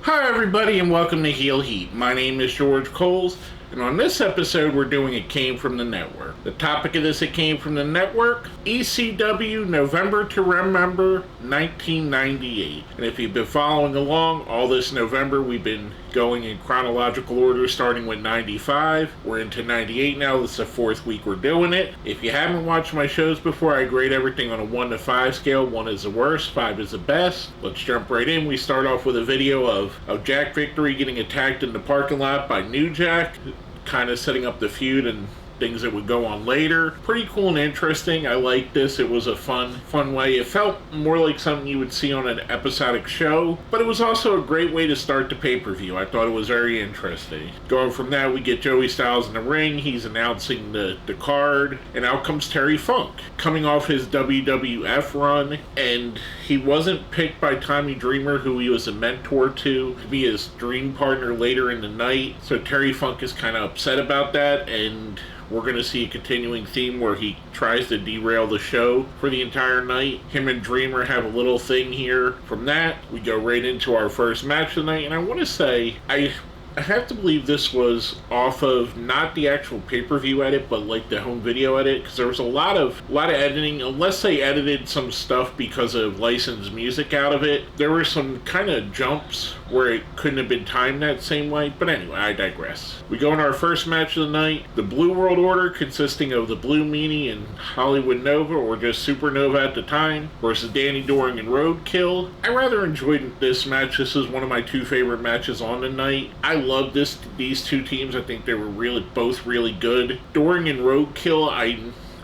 Hi everybody and welcome to Heel Heat. My name is George Coles, and on this episode we're doing It Came From the Network. The topic of this It Came From the Network, ECW November To Remember 1998. And if you've been following along, all this November we've been going in chronological order starting with 95. We're into 98 now. This is the fourth week we're doing it. If you haven't watched my shows before, I grade everything on a 1 to 5 scale. 1 is the worst, 5 is the best. Let's jump right in. We start off with a video of Jack Victory getting attacked in the parking lot by New Jack, kind of setting up the feud and things that would go on later. Pretty cool and interesting. I liked this. It was a fun way. It felt more like something you would see on an episodic show, but it was also a great way to start the pay-per-view. I thought it was very interesting. Going from that, we get Joey Styles in the ring. He's announcing the card, and out comes Terry Funk, coming off his WWF run, and he wasn't picked by Tommy Dreamer, who he was a mentor to be his dream partner later in the night. So Terry Funk is kind of upset about that, and we're going to see a continuing theme where he tries to derail the show for the entire night. Him and Dreamer have a little thing here. From that, we go right into our first match of the night, and I want to say, I have to believe this was off of not the actual pay-per-view edit, but like the home video edit, because there was a lot of editing. Unless they edited some stuff because of licensed music out of it, there were some kind of jumps where it couldn't have been timed that same way. But anyway, I digress. We go in our first match of the night. The Blue World Order, consisting of the Blue Meanie and Hollywood Nova, or just Supernova at the time, versus Danny Doring and Roadkill. I rather enjoyed this match. This is one of my two favorite matches on the night. I love these two teams. I think they were both really good. Doring and Roadkill,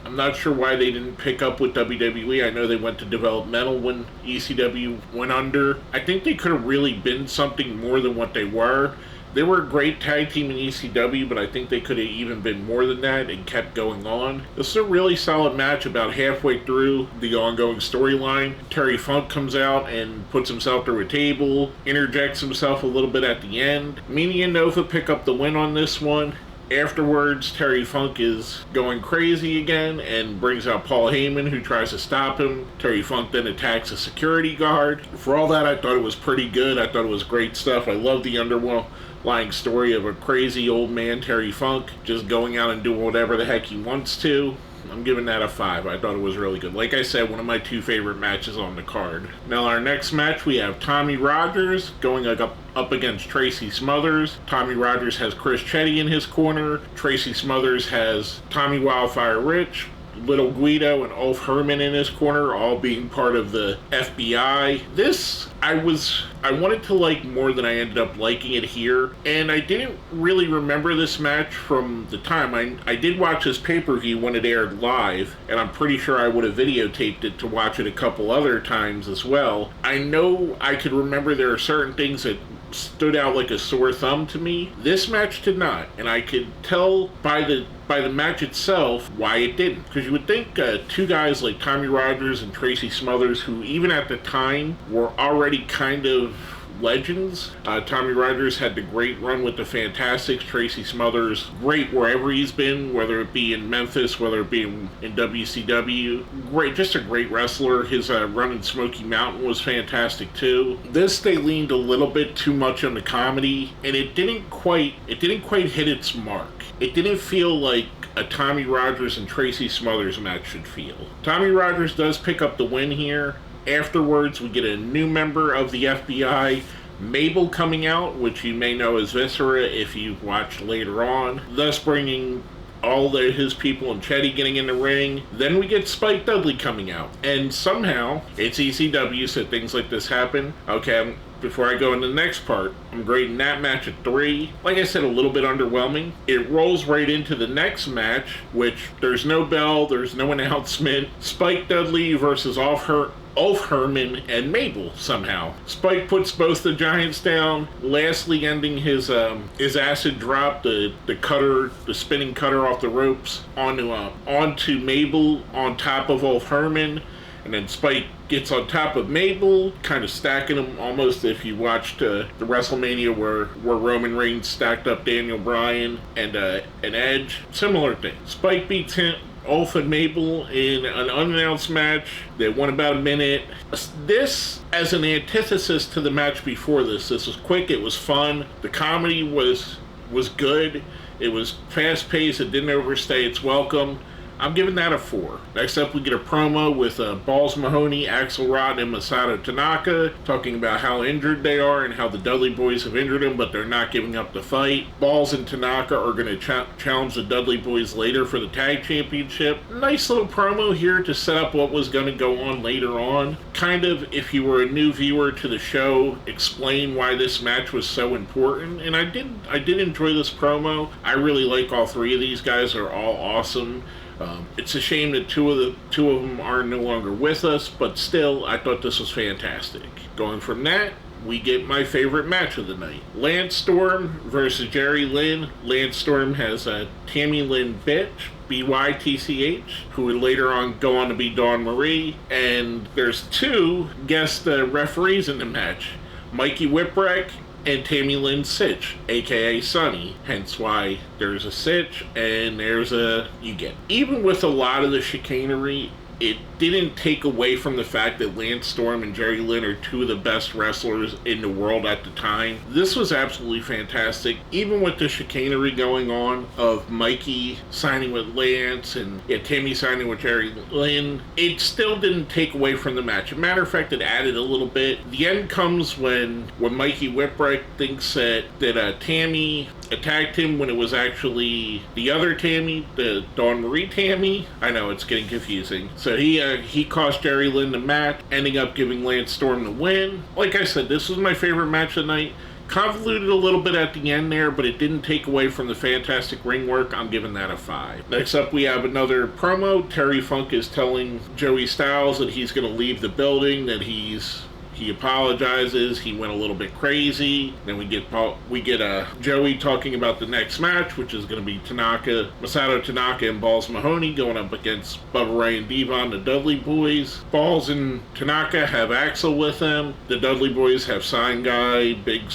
I'm not sure why they didn't pick up with WWE. I know they went to developmental when ECW went under. I think they could have really been something more than what they were. They were a great tag team in ECW, but I think they could have even been more than that and kept going on. This is a really solid match. About halfway through the ongoing storyline, Terry Funk comes out and puts himself through a table, interjects himself a little bit at the end. Meanie and Nova pick up the win on this one. Afterwards, Terry Funk is going crazy again and brings out Paul Heyman, who tries to stop him. Terry Funk then attacks a security guard. For all that, I thought it was pretty good. I thought it was great stuff. I love the underlying story of a crazy old man, Terry Funk, just going out and doing whatever the heck he wants to. I'm giving that a 5. I thought it was really good. Like I said, one of my two favorite matches on the card. Now, our next match, we have Tommy Rogers going up against Tracy Smothers. Tommy Rogers has Chris Chetty in his corner. Tracy Smothers has Tommy Wildfire Rich, Little Guido, and Ulf Herman in his corner, all being part of the FBI. This, I wanted to like more than I ended up liking it here, and I didn't really remember this match from the time. I did watch this pay-per-view when it aired live, and I'm pretty sure I would have videotaped it to watch it a couple other times as well. I know I could remember there are certain things that stood out like a sore thumb to me. This match did not, and I could tell by the match itself why it didn't. Because you would think two guys like Tommy Rogers and Tracy Smothers, who even at the time were already kind of legends. Tommy Rogers had the great run with the Fantastics. Tracy Smothers, great wherever he's been, whether it be in Memphis, whether it be in WCW. Great, just a great wrestler. His run in Smoky Mountain was fantastic too. This, they leaned a little bit too much on the comedy, and it didn't quite hit its mark. It didn't feel like a Tommy Rogers and Tracy Smothers match should feel. Tommy Rogers does pick up the win here. Afterwards, we get a new member of the FBI, Mabel, coming out, which you may know as Viscera if you've watched later on, thus bringing all his people and Chetty getting in the ring. Then we get Spike Dudley coming out, and somehow, it's ECW, so things like this happen. Okay, before I go into the next part, I'm grading that match at 3. Like I said, a little bit underwhelming. It rolls right into the next match, which there's no bell, there's no announcement. Spike Dudley versus Ulf Herman and Mabel somehow. Spike puts both the Giants down, lastly ending his acid drop, the spinning cutter off the ropes onto Mabel on top of Ulf Herman. And then Spike gets on top of Mabel, kind of stacking him, almost if you watched the WrestleMania where Roman Reigns stacked up Daniel Bryan and Edge. Similar thing. Spike beats him, Ulf and Mabel in an unannounced match. They won about a minute. This, as an antithesis to the match before this was quick, it was fun. The comedy was good. It was fast-paced. It didn't overstay its welcome. I'm giving that a 4. Next up, we get a promo with Balls Mahoney, Axelrod, and Masato Tanaka talking about how injured they are and how the Dudley Boys have injured them, but they're not giving up the fight. Balls and Tanaka are going to challenge the Dudley Boys later for the tag championship. Nice little promo here to set up what was going to go on later on. Kind of, if you were a new viewer to the show, explain why this match was so important. And I did enjoy this promo. I really like all three of these guys. They're all awesome. It's a shame that two of them are no longer with us, but still, I thought this was fantastic. Going from that, we get my favorite match of the night. Lance Storm versus Jerry Lynn. Lance Storm has Tammy Lynn Bitch, B-Y-T-C-H, who would later on go on to be Dawn Marie. And there's two guest referees in the match, Mikey Whipwreck and Tammy Lynn Sitch, aka Sunny, hence why there's a Sitch and there's a you get. Even with a lot of the chicanery, it didn't take away from the fact that Lance Storm and Jerry Lynn are two of the best wrestlers in the world at the time. This was absolutely fantastic. Even with the chicanery going on of Mikey signing with Lance and Tammy signing with Jerry Lynn, it still didn't take away from the match. As a matter of fact, it added a little bit. The end comes when Mikey Whipwreck thinks that Tammy attacked him when it was actually the other Tammy, the Dawn Marie Tammy. I know, it's getting confusing. So he cost Jerry Lynn the match, ending up giving Lance Storm the win. Like I said, this was my favorite match of the night. Convoluted a little bit at the end there, but it didn't take away from the fantastic ring work. I'm giving that a 5. Next up, we have another promo. Terry Funk is telling Joey Styles that he's going to leave the building, that he apologizes. He went a little bit crazy. Then we get Joey talking about the next match, which is going to be Masato Tanaka and Balls Mahoney going up against Bubba Ray and Devon, the Dudley Boys. Balls and Tanaka have Axel with them. The Dudley Boys have Sign Guy, Big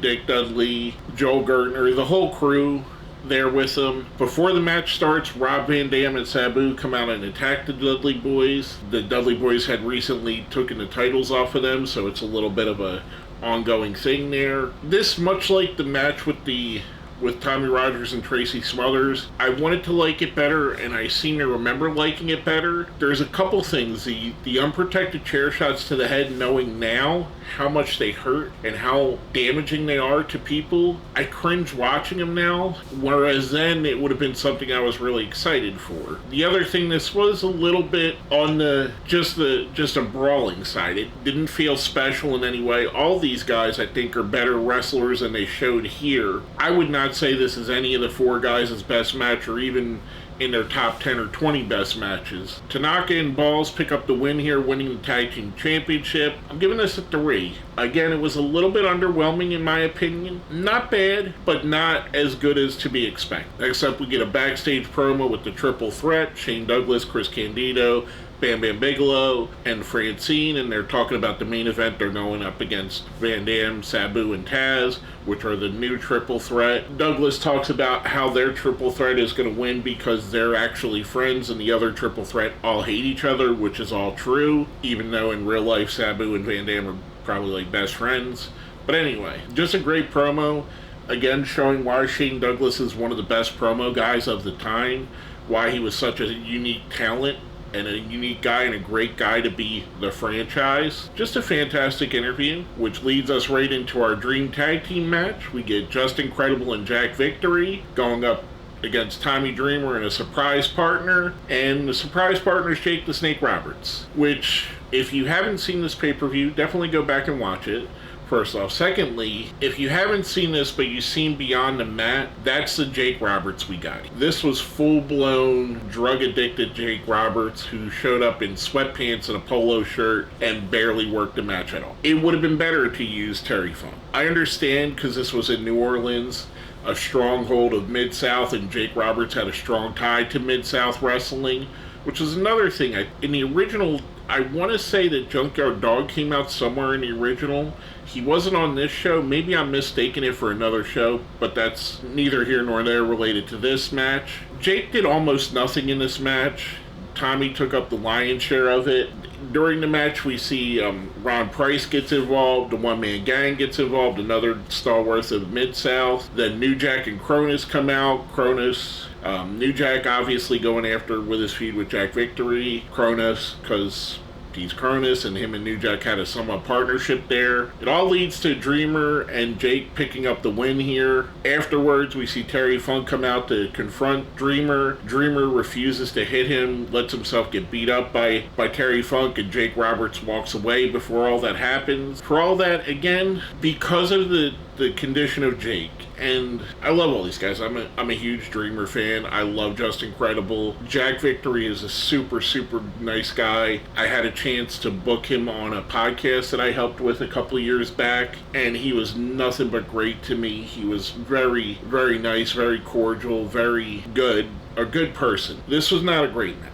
Dick Dudley, Joel Gertner, the whole crew there with them. Before the match starts, Rob Van Dam and Sabu come out and attack the Dudley Boys. The Dudley Boys had recently taken the titles off of them, so it's a little bit of a ongoing thing there. This, much like the match with Tommy Rogers and Tracy Smothers, I wanted to like it better, and I seem to remember liking it better. There's a couple things. The unprotected chair shots to the head, knowing now how much they hurt and how damaging they are to people, I cringe watching them now, whereas then it would have been something I was really excited for. The other thing, this was a little bit on just a brawling side. It didn't feel special in any way. All these guys, I think, are better wrestlers than they showed here. I would not say this is any of the four guys' best match, or even in their top 10 or 20 best matches. Tanaka and Balls pick up the win here, winning the Tag Team Championship. I'm giving this a 3. Again, it was a little bit underwhelming in my opinion. Not bad, but not as good as to be expected. Next up, we get a backstage promo with the Triple Threat, Shane Douglas, Chris Candido, Bam Bam Bigelow, and Francine, and they're talking about the main event. They're going up against Van Dam, Sabu, and Taz, which are the new Triple Threat. Douglas talks about how their Triple Threat is going to win because they're actually friends, and the other Triple Threat all hate each other, which is all true, even though in real life Sabu and Van Dam are probably like best friends. But anyway, just a great promo. Again, showing why Shane Douglas is one of the best promo guys of the time, why he was such a unique talent and a unique guy and a great guy to be the franchise. Just a fantastic interview, which leads us right into our Dream Tag Team match. We get Justin Credible and Jack Victory going up against Tommy Dreamer and a surprise partner, and the surprise partner is Jake the Snake Roberts, which, if you haven't seen this pay-per-view, definitely go back and watch it. First off. Secondly, if you haven't seen this but you've seen Beyond the Mat, that's the Jake Roberts we got. This was full-blown drug-addicted Jake Roberts who showed up in sweatpants and a polo shirt and barely worked the match at all. It would have been better to use Terry Funk. I understand, because this was in New Orleans, a stronghold of Mid-South, and Jake Roberts had a strong tie to Mid-South wrestling, which is another thing. In the original I want to say that Junkyard Dog came out somewhere in the original. He wasn't on this show. Maybe I'm mistaking it for another show, but that's neither here nor there related to this match. Jake did almost nothing in this match. Tommy took up the lion's share of it. During the match, we see Ron Price gets involved, the one-man gang gets involved, another stalwart of Mid-South. Then New Jack and Cronus come out. New Jack obviously going after with his feud with Jack Victory. Cronus, because he's Cronus, and him and New Jack had a somewhat partnership there. It all leads to Dreamer and Jake picking up the win here. Afterwards, we see Terry Funk come out to confront Dreamer. Dreamer refuses to hit him, lets himself get beat up by Terry Funk, and Jake Roberts walks away before all that happens. For all that, again, because of the condition of Jake, and I love all these guys. I'm a huge Dreamer fan. I love Just Incredible. Jack Victory is a super, super nice guy. I had a chance to book him on a podcast that I helped with a couple of years back, and he was nothing but great to me. He was very, very nice, very cordial, very good, a good person. This was not a great match.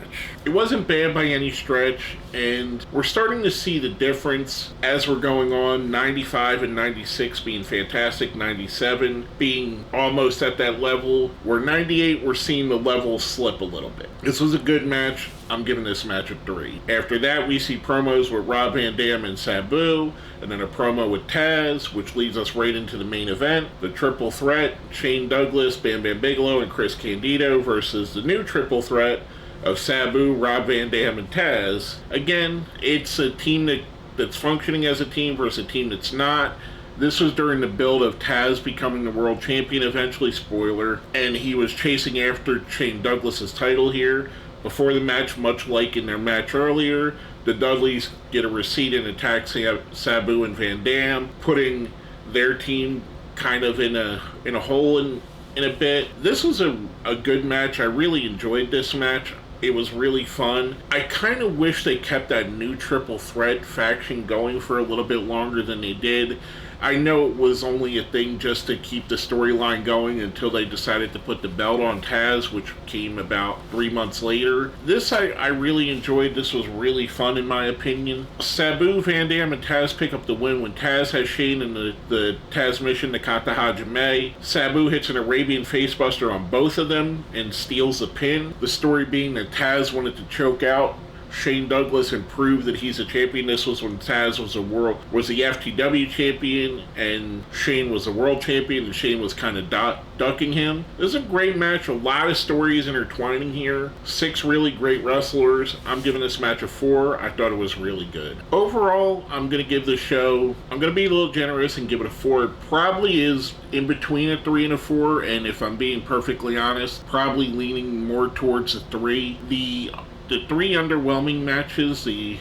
It wasn't bad by any stretch, and we're starting to see the difference as we're going on. 95 and 96 being fantastic, 97 being almost at that level, where 98 we're seeing the level slip a little bit. This was a good match. I'm giving this match a 3. After that, we see promos with Rob Van Dam and Sabu, and then a promo with Taz, which leads us right into the main event. The triple threat, Shane Douglas, Bam Bam Bigelow, and Chris Candido versus the new triple threat of Sabu, Rob Van Dam, and Taz. Again, it's a team that's functioning as a team versus a team that's not. This was during the build of Taz becoming the world champion eventually, spoiler, and he was chasing after Shane Douglas's title here. Before the match, much like in their match earlier, the Dudleys get a receipt and attack Sabu and Van Dam, putting their team kind of in a hole in a bit. This was a good match. I really enjoyed this match. It was really fun. I kind of wish they kept that new triple threat faction going for a little bit longer than they did. I know it was only a thing just to keep the storyline going until they decided to put the belt on Taz, which came about 3 months later. This I really enjoyed. This was really fun in my opinion. Sabu, Van Dam, and Taz pick up the win when Taz has Shane in the Taz mission to Kata Hajime. Sabu hits an Arabian facebuster on both of them and steals the pin. The story being that Taz wanted to choke out Shane Douglas and prove that he's a champion. This was when Taz was the FTW champion and Shane was the world champion, and Shane was kind of ducking him. This is a great match. A lot of stories intertwining here. 6 really great wrestlers. I'm giving this match a 4. I thought it was really good. Overall, I'm going to give this show, I'm going to be a little generous and give it a 4. It probably is in between a 3 and a 4, and if I'm being perfectly honest, probably leaning more towards a 3. The 3 underwhelming matches, the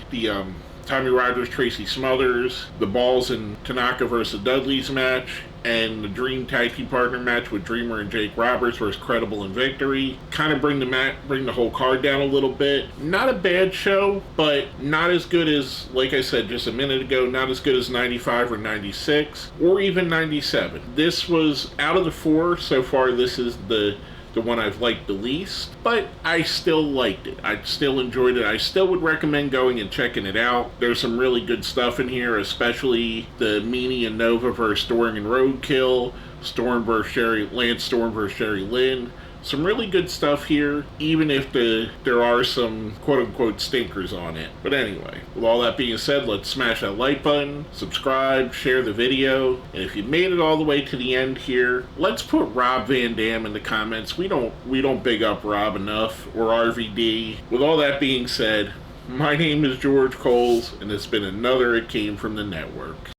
Tommy Rogers, Tracy Smothers, the Balls and Tanaka versus Dudley's match, and the Dream Tag Team Partner match with Dreamer and Jake Roberts versus Credible and Victory, kind of bring the whole card down a little bit. Not a bad show, but not as good as, like I said just a minute ago, not as good as 95 or 96, or even 97. This was, out of the 4 so far, this is the one I've liked the least, but I still liked it. I still enjoyed it. I still would recommend going and checking it out. There's some really good stuff in here, especially the Meanie and Nova versus Storm and Roadkill, Lance Storm versus Sherry Lynn. Some really good stuff here, even if there are some quote-unquote stinkers on it. But anyway, with all that being said, let's smash that like button, subscribe, share the video, and if you made it all the way to the end here, let's put Rob Van Dam in the comments. We don't big up Rob enough, or RVD. With all that being said, my name is George Coles, and it's been another It Came From The Network.